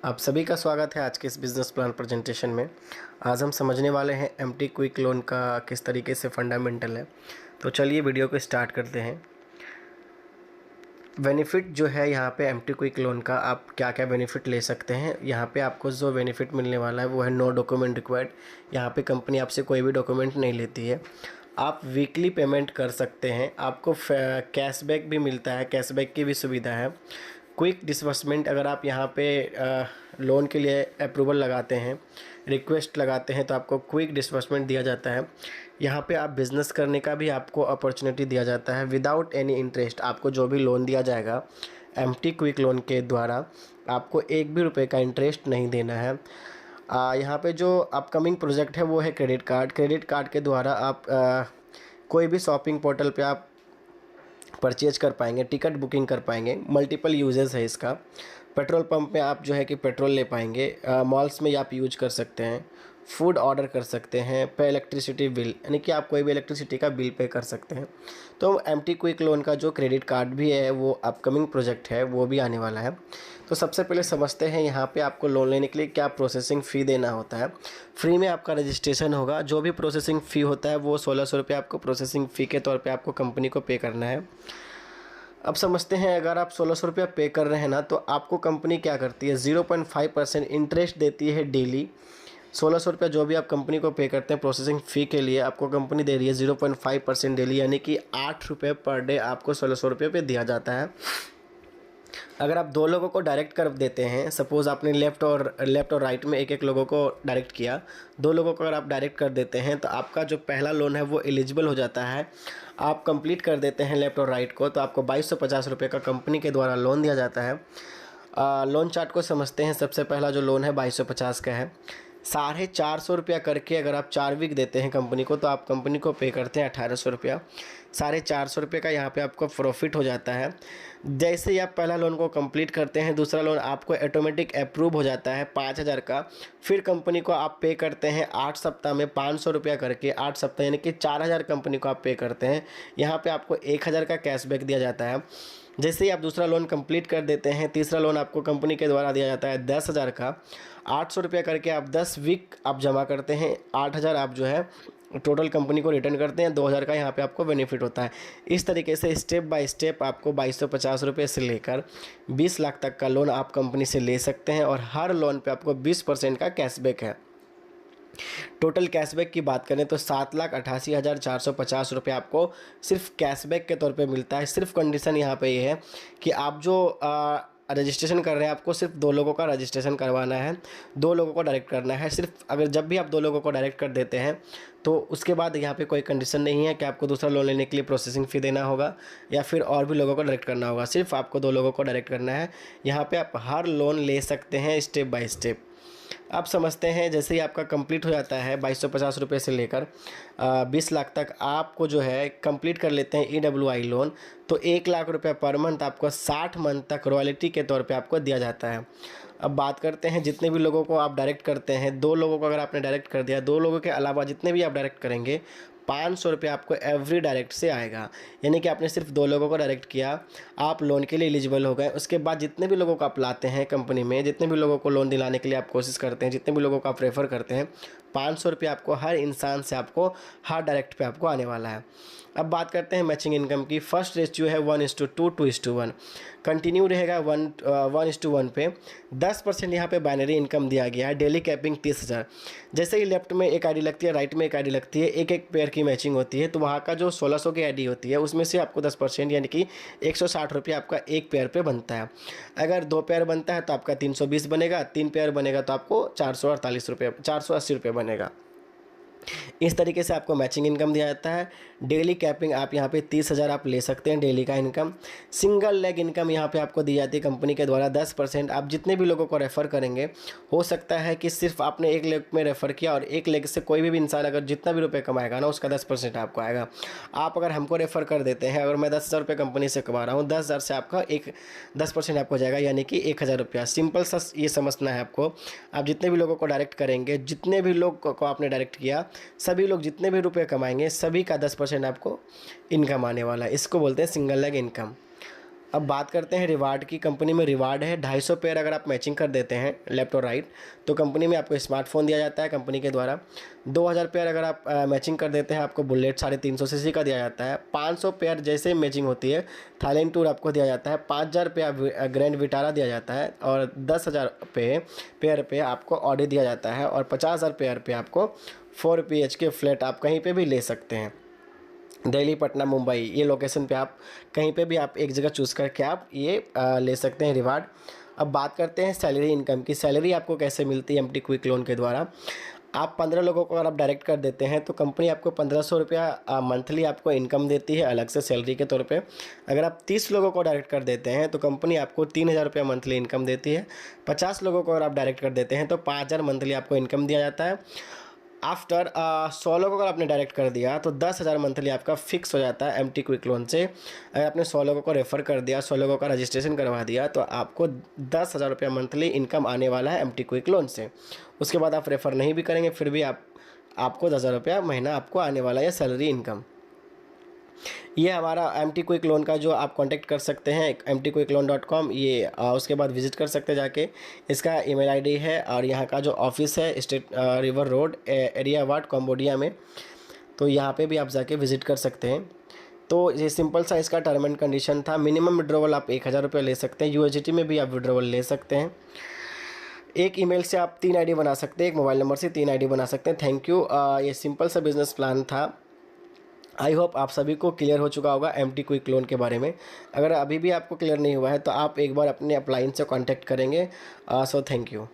आप सभी का स्वागत है आज के इस बिज़नेस प्लान प्रेजेंटेशन में। आज हम समझने वाले हैं एमटी क्विक लोन का किस तरीके से फंडामेंटल है। तो चलिए वीडियो को स्टार्ट करते हैं। बेनिफिट जो है यहाँ पे एमटी क्विक लोन का, आप क्या क्या बेनिफिट ले सकते हैं। यहाँ पे आपको जो बेनिफिट मिलने वाला है वो है नो डॉक्यूमेंट रिक्वायर्ड। यहाँ पे कंपनी आपसे कोई भी डॉक्यूमेंट नहीं लेती है। आप वीकली पेमेंट कर सकते हैं। आपको कैशबैक भी मिलता है, कैशबैक की भी सुविधा है। क्विक डिसबर्समेंट, अगर आप यहाँ पे लोन के लिए अप्रूवल लगाते हैं, रिक्वेस्ट लगाते हैं, तो आपको क्विक डिसबर्समेंट दिया जाता है। यहाँ पे आप बिज़नेस करने का भी आपको अपॉर्चुनिटी दिया जाता है विदाउट एनी इंटरेस्ट। आपको जो भी लोन दिया जाएगा एमटी क्विक लोन के द्वारा, आपको एक भी रुपये का इंटरेस्ट नहीं देना है। यहाँ पे जो अपकमिंग प्रोजेक्ट है वो है क्रेडिट कार्ड। क्रेडिट कार्ड के द्वारा आप कोई भी शॉपिंग पोर्टल पे आप परचेज कर पाएंगे, टिकट बुकिंग कर पाएंगे। मल्टीपल यूजेस है इसका। पेट्रोल पंप में आप जो है कि पेट्रोल ले पाएंगे। मॉल्स में आप यूज कर सकते हैं। फूड ऑर्डर कर सकते हैं। पे इलेक्ट्रिसिटी बिल, यानी कि आप कोई भी इलेक्ट्रिसिटी का बिल पे कर सकते हैं। तो एमटी क्विक लोन का जो क्रेडिट कार्ड भी है वो अपकमिंग प्रोजेक्ट है, वो भी आने वाला है। तो सबसे पहले समझते हैं यहाँ पे आपको लोन लेने के लिए क्या प्रोसेसिंग फ़ी देना होता है। फ्री में आपका रजिस्ट्रेशन होगा। जो भी प्रोसेसिंग फ़ी होता है वो 1600 रुपये आपको प्रोसेसिंग फ़ी के तौर पे आपको कंपनी को पे करना है। अब समझते हैं, अगर आप 1600 रुपया पे कर रहे हैं ना, तो आपको कंपनी क्या करती है, 0.5% इंटरेस्ट देती है डेली। 1600 रुपया जो भी आप कंपनी को पे करते हैं प्रोसेसिंग फ़ी के लिए, आपको कंपनी दे रही है 0.5% डेली, यानी कि 8 रुपये पर डे आपको 1600 रुपये पे दिया जाता है। अगर आप दो लोगों को डायरेक्ट कर देते हैं, सपोज़ आपने लेफ़्ट और राइट में एक एक लोगों को डायरेक्ट किया, दो लोगों को अगर आप डायरेक्ट कर देते हैं तो आपका जो पहला लोन है वो एलिजिबल हो जाता है। आप कंप्लीट कर देते हैं लेफ़्ट और राइट को, तो आपको 2250 रुपये का कंपनी के द्वारा लोन दिया जाता है। लोन चार्ट को समझते हैं। सबसे पहला जो लोन है 2250 का है। 450 रुपया करके अगर आप 4 वीक देते हैं कंपनी को, तो आप कंपनी को पे करते हैं 1800 रुपया। 450 रुपये का यहाँ पे आपको प्रॉफिट हो जाता है। जैसे ही आप पहला लोन को कंप्लीट करते हैं, दूसरा लोन आपको ऑटोमेटिक अप्रूव हो जाता है 5000 का। फिर कंपनी को आप पे करते हैं 8 सप्ताह में 500 रुपया करके। 8 सप्ताह यानी कि 4000 कंपनी को आप पे करते हैं। यहाँ पे आपको 1000 का कैशबैक दिया जाता है। जैसे ही आप दूसरा लोन कंप्लीट कर देते हैं, तीसरा लोन आपको कंपनी के द्वारा दिया जाता है 10,000 का। 800 रुपया करके आप 10 वीक आप जमा करते हैं। 8000 आप जो है टोटल कंपनी को रिटर्न करते हैं। 2000 का यहाँ पे आपको बेनिफिट होता है। इस तरीके से स्टेप बाय स्टेप आपको 2250 रुपये से लेकर 20 लाख तक का लोन आप कंपनी से ले सकते हैं, और हर लोन पे आपको 20% का कैशबैक है। टोटल कैशबैक की बात करें तो 7,88,450 रुपये आपको सिर्फ कैशबैक के तौर पे मिलता है। सिर्फ कंडीशन यहाँ पे ये है कि आप जो रजिस्ट्रेशन कर रहे हैं, आपको सिर्फ 2 लोगों का रजिस्ट्रेशन करवाना है, 2 लोगों को डायरेक्ट करना है। सिर्फ अगर जब भी आप 2 लोगों को डायरेक्ट कर देते हैं तो उसके बाद यहाँ पे कोई कंडीशन नहीं है कि आपको दूसरा लोन लेने के लिए प्रोसेसिंग फ़ी देना होगा या फिर और भी लोगों को डायरेक्ट करना होगा। सिर्फ आपको 2 लोगों को डायरेक्ट करना है। यहाँ पे आप हर लोन ले सकते हैं स्टेप बाय स्टेप। अब समझते हैं, जैसे ही आपका कंप्लीट हो जाता है 2250 रुपये से लेकर 20 लाख तक आपको जो है कंप्लीट कर लेते हैं EWI लोन, तो 1 लाख रुपये पर मंथ आपको 60 मंथ तक रॉयल्टी के तौर पे आपको दिया जाता है। अब बात करते हैं, जितने भी लोगों को आप डायरेक्ट करते हैं, 2 लोगों को अगर आपने डायरेक्ट कर दिया, 2 लोगों के अलावा जितने भी आप डायरेक्ट करेंगे 500 रुपये आपको एवरी डायरेक्ट से आएगा। यानी कि आपने सिर्फ 2 लोगों को डायरेक्ट किया, आप लोन के लिए एलिजिबल हो गए। उसके बाद जितने भी लोगों को आप लाते हैं कंपनी में, जितने भी लोगों को लोन दिलाने के लिए आप कोशिश करते हैं, जितने भी लोगों को आप रेफ़र करते हैं, 500 रुपये आपको हर इंसान से आपको हर डायरेक्ट पे आपको आने वाला है। अब बात करते हैं मैचिंग इनकम की। फर्स्ट रेशियो है 1:2, 2:1, कंटिन्यू रहेगा 1:1 पे। 10% यहाँ पे बाइनरी इनकम दिया गया है। Daily capping 30,000। जैसे ही लेफ्ट में एक आईडी लगती है, राइट में एक आईडी लगती है, एक एक पेयर की मैचिंग होती है, तो वहाँ का जो 1600 की आईडी होती है उसमें से आपको 10% यानी कि 160 रुपये आपका एक पेयर पे बनता है। अगर 2 पेयर बनता है तो आपका 320 बनेगा, 3 पेयर बनेगा तो आपको 480 रुपये बनेगा। इस तरीके से आपको मैचिंग इनकम दिया जाता है। डेली कैपिंग आप यहाँ पे 30,000 आप ले सकते हैं डेली का इनकम। सिंगल लेग इनकम यहाँ पे आपको दी जाती है कंपनी के द्वारा 10%। आप जितने भी लोगों को रेफ़र करेंगे, हो सकता है कि सिर्फ आपने एक लेग में रेफ़र किया और एक लेग से कोई भी इंसान अगर जितना भी रुपये कमाएगा ना, उसका 10% आपको आएगा। आप अगर हमको रेफ़र कर देते हैं, अगर मैं 10,000 रुपये कंपनी से कमा रहा हूँ, 10,000 से आपका एक 10% आपको जाएगा, यानी कि 1,000 रुपया। सिंपल सा ये समझना है आपको। आप जितने भी लोगों को डायरेक्ट करेंगे, जितने भी लोग को आपने डायरेक्ट किया, सभी लोग जितने भी रुपए कमाएंगे, सभी का 10% आपको इनकम आने वाला है। इसको बोलते हैं सिंगल लेग इनकम। अब बात करते हैं रिवार्ड की। कंपनी में रिवार्ड है 250 पेयर अगर आप मैचिंग कर देते हैं लेफ्ट और राइट तो कंपनी में आपको स्मार्टफोन दिया जाता है कंपनी के द्वारा। 2000 पेयर अगर आप मैचिंग कर देते हैं आपको बुलेट 350 सीसी का दिया जाता है। 500 पेयर जैसे मैचिंग होती है थाईलैंड टूर आपको दिया जाता है। 5000 पे ग्रैंड विटारा दिया जाता है और 10,000 पेयर पे आपको ऑडी दिया जाता है और 50,000 पेयर पे आपको 4 BHK फ्लैट आप कहीं पे भी ले सकते हैं। दिल्ली, पटना, मुंबई ये लोकेशन पे आप कहीं पे भी आप एक जगह चूज़ करके आप ये ले सकते हैं रिवार्ड। अब बात करते हैं सैलरी इनकम की। सैलरी आपको कैसे मिलती है एमटी क्विक लोन के द्वारा। आप 15 लोगों को अगर आप डायरेक्ट कर देते हैं तो कंपनी आपको 1500 रुपया मंथली आपको इनकम देती है अलग से सैलरी के तौर पे। अगर आप 30 लोगों को डायरेक्ट कर देते हैं तो कंपनी आपको 3000 रुपया मंथली इनकम देती है। 50 लोगों को अगर आप डायरेक्ट कर देते हैं तो 5000 मंथली आपको इनकम दिया जाता है। आफ्टर 100 लोगों को अगर आपने डायरेक्ट कर दिया तो 10,000 मंथली आपका फिक्स हो जाता है एमटी क्विक लोन से। अगर आपने 100 लोगों को रेफ़र कर दिया, 100 लोगों का रजिस्ट्रेशन करवा दिया तो आपको 10,000 रुपया मंथली इनकम आने वाला है एमटी क्विक लोन से। उसके बाद आप रेफ़र नहीं भी करेंगे फिर भी आपको 10,000 रुपया महीना आपको आने वाला है सैलरी इनकम। ये हमारा एमटी क्विक लोन का जो आप कांटेक्ट कर सकते हैं mtquickloan.com। ये उसके बाद विजिट कर सकते हैं जाके। इसका ईमेल आईडी है और यहाँ का जो ऑफिस है state river road area ward Cambodia में, तो यहाँ पे भी आप जाके विजिट कर सकते हैं। तो ये सिंपल सा इसका टर्म एंड कंडीशन था। मिनिमम विड्रॉवल आप 1000 रुपये ले सकते हैं। यूएसडीटी में भी आप विड्रॉवल ले सकते हैं। एक ईमेल से आप 3 आईडी बना सकते हैं, एक मोबाइल नंबर से 3 आईडी बना सकते हैं। Thank you. ये सिंपल सा बिजनेस प्लान था। आई होप आप सभी को क्लियर हो चुका होगा एमटी क्विक लोन के बारे में। अगर अभी भी आपको क्लियर नहीं हुआ है तो आप एक बार अपने अपलाइन से कांटेक्ट करेंगे। So thank you.